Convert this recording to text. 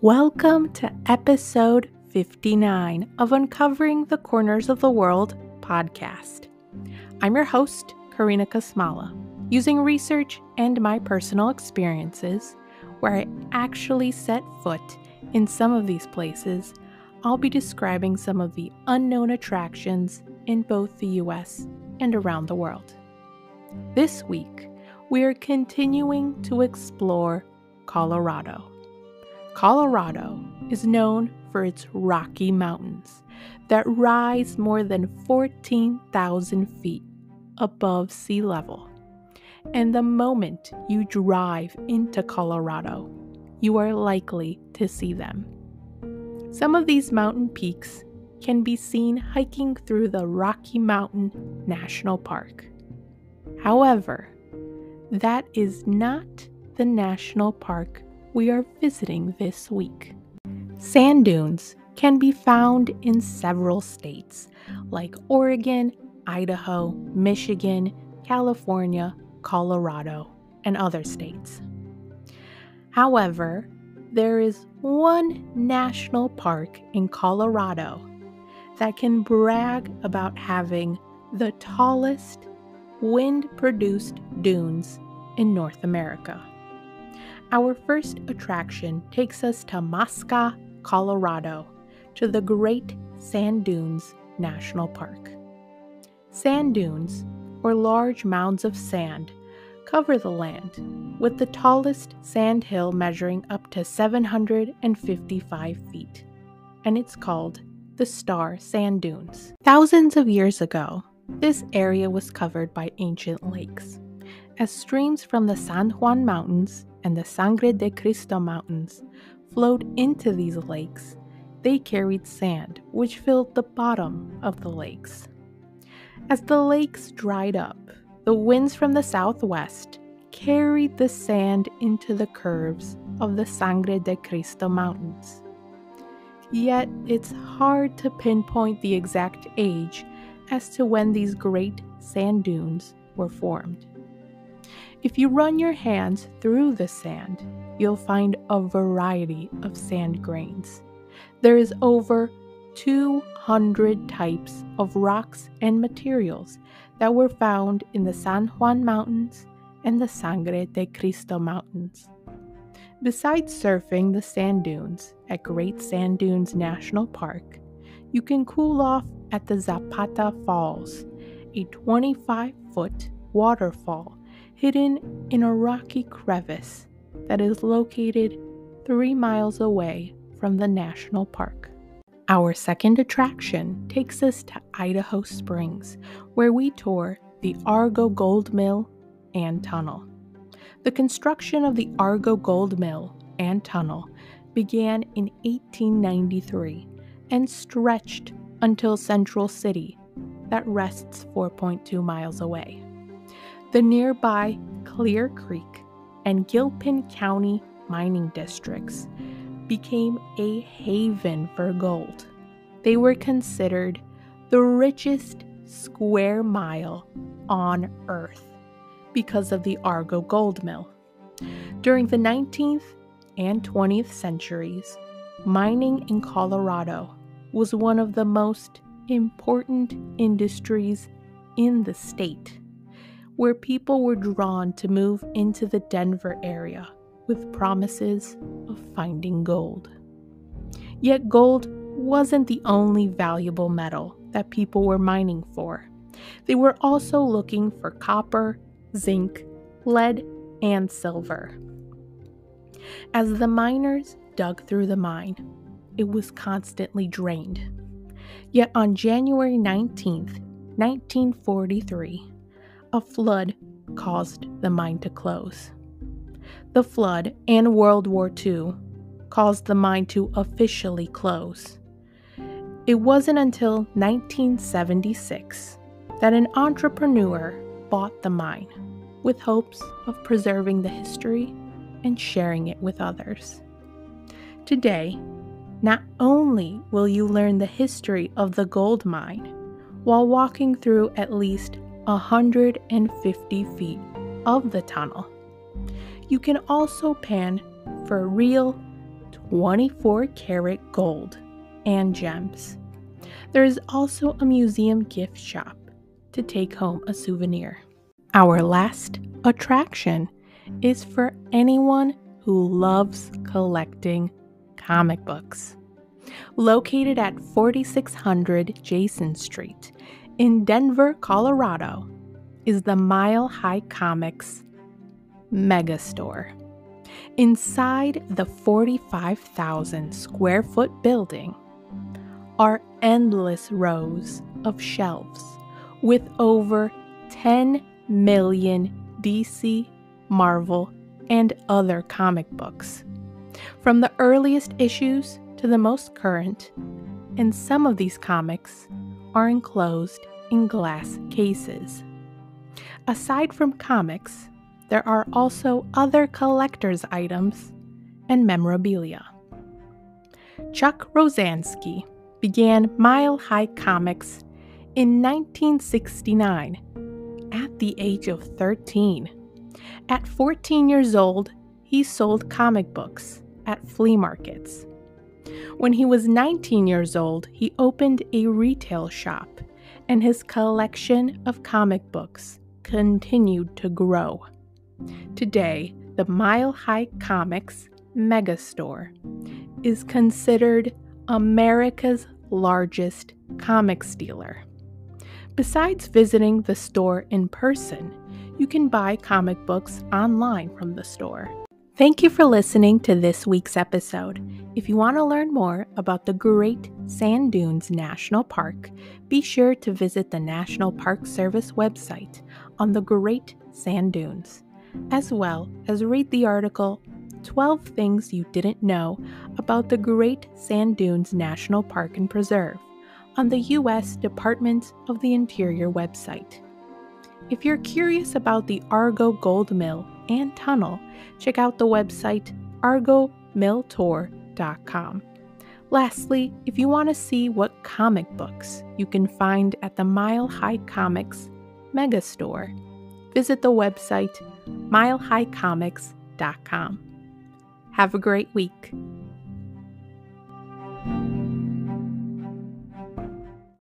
Welcome to episode 59 of Uncovering the Corners of the World podcast. I'm your host, Karina Kasmala, using research and my personal experiences, where I actually set foot in some of these places. I'll be describing some of the unknown attractions in both the US and around the world. This week, we are continuing to explore Colorado. Colorado is known for its Rocky Mountains that rise more than 14,000 feet above sea level. And the moment you drive into Colorado, you are likely to see them. Some of these mountain peaks can be seen hiking through the Rocky Mountain National Park. However, that is not the national park we are visiting this week. Sand dunes can be found in several states like Oregon, Idaho, Michigan, California, Colorado, and other states. However, there is one national park in Colorado that can brag about having the tallest wind-produced dunes in North America. Our first attraction takes us to Masca, Colorado, to the Great Sand Dunes National Park. Sand dunes, or large mounds of sand, cover the land, with the tallest sand hill measuring up to 755 feet, and it's called the Star Sand Dunes. Thousands of years ago, this area was covered by ancient lakes. As streams from the San Juan Mountains and the Sangre de Cristo Mountains flowed into these lakes, they carried sand which filled the bottom of the lakes. As the lakes dried up, the winds from the southwest carried the sand into the curves of the Sangre de Cristo Mountains. Yet it's hard to pinpoint the exact age as to when these great sand dunes were formed. If you run your hands through the sand, you'll find a variety of sand grains. There is over 200 types of rocks and materials that were found in the San Juan Mountains and the Sangre de Cristo Mountains. Besides surfing the sand dunes at Great Sand Dunes National Park, you can cool off at the Zapata Falls, a 25-foot waterfall hidden in a rocky crevice that is located 3 miles away from the national park. Our second attraction takes us to Idaho Springs, where we tour the Argo Gold Mill and Tunnel. The construction of the Argo Gold Mill and Tunnel began in 1893 and stretched until Central City, that rests 4.2 miles away. The nearby Clear Creek and Gilpin County mining districts became a haven for gold. They were considered the richest square mile on Earth because of the Argo Gold Mill. During the 19th and 20th centuries, mining in Colorado was one of the most important industries in the state, where people were drawn to move into the Denver area with promises of finding gold. Yet gold wasn't the only valuable metal that people were mining for. They were also looking for copper, zinc, lead, and silver. As the miners dug through the mine, it was constantly drained. Yet on January 19th, 1943, a flood caused the mine to close. The flood and World War II caused the mine to officially close. It wasn't until 1976 that an entrepreneur bought the mine with hopes of preserving the history and sharing it with others. Today, not only will you learn the history of the gold mine while walking through at least 150 feet of the tunnel, you can also pan for real 24-karat gold and gems. There is also a museum gift shop to take home a souvenir. Our last attraction is for anyone who loves collecting comic books. Located at 4600 Jason Street in Denver, Colorado, is the Mile High Comics Megastore. Inside the 45,000 square foot building are endless rows of shelves with over 10 million DC, Marvel, and other comic books, from the earliest issues to the most current, and some of these comics are enclosed in glass cases. Aside from comics, there are also other collector's items and memorabilia. Chuck Rosansky began Mile High Comics in 1969 at the age of 13. At 14 years old, he sold comic books at flea markets. When he was 19 years old, he opened a retail shop, and his collection of comic books continued to grow. Today, the Mile High Comics Megastore is considered America's largest comics dealer. Besides visiting the store in person, you can buy comic books online from the store. Thank you for listening to this week's episode. If you want to learn more about the Great Sand Dunes National Park, be sure to visit the National Park Service website on the Great Sand Dunes, as well as read the article 12 Things You Didn't Know About the Great Sand Dunes National Park and Preserve on the U.S. Department of the Interior website. If you're curious about the Argo Gold Mill and Tunnel, check out the website argomilltour.com. Lastly, if you want to see what comic books you can find at the Mile High Comics Megastore, visit the website milehighcomics.com. Have a great week.